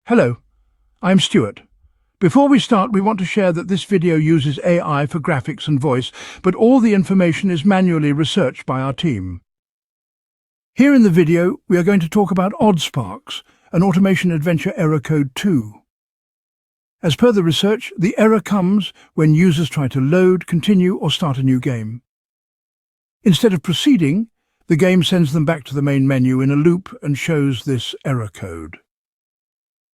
Hello, I'm Stuart. Before we start, we want to share that this video uses AI for graphics and voice, but all the information is manually researched by our team. Here in the video, we are going to talk about Oddsparks, an automation adventure error code 2. As per the research, the error comes when users try to load, continue, or start a new game. Instead of proceeding, the game sends them back to the main menu in a loop and shows this error code.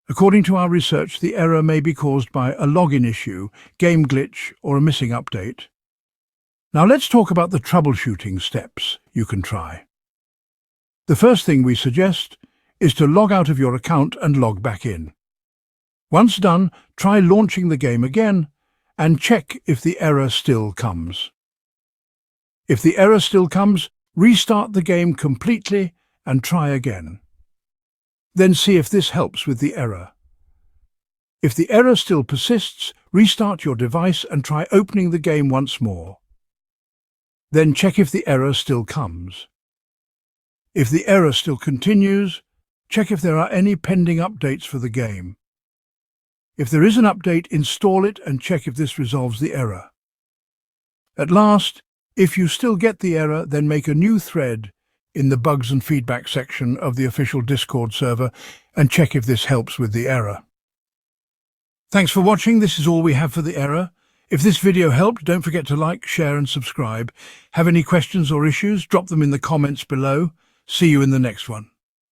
According to our research, the error may be caused by a login issue, game glitch, or a missing update. Now let's talk about the troubleshooting steps you can try. The first thing we suggest is to log out of your account and log back in. Once done, try launching the game again and check if the error still comes. If the error still comes, restart the game completely and try again. Then see if this helps with the error. If the error still persists, restart your device and try opening the game once more. Then check if the error still comes. If the error still continues, check if there are any pending updates for the game. If there is an update, install it and check if this resolves the error. At last, if you still get the error, then make a new thread in the bugs and feedback section of the official Discord server and check if this helps with the error. Thanks for watching. This is all we have for the error. If this video helped, don't forget to like, share and subscribe. Have any questions or issues? Drop them in the comments below. See you in the next one.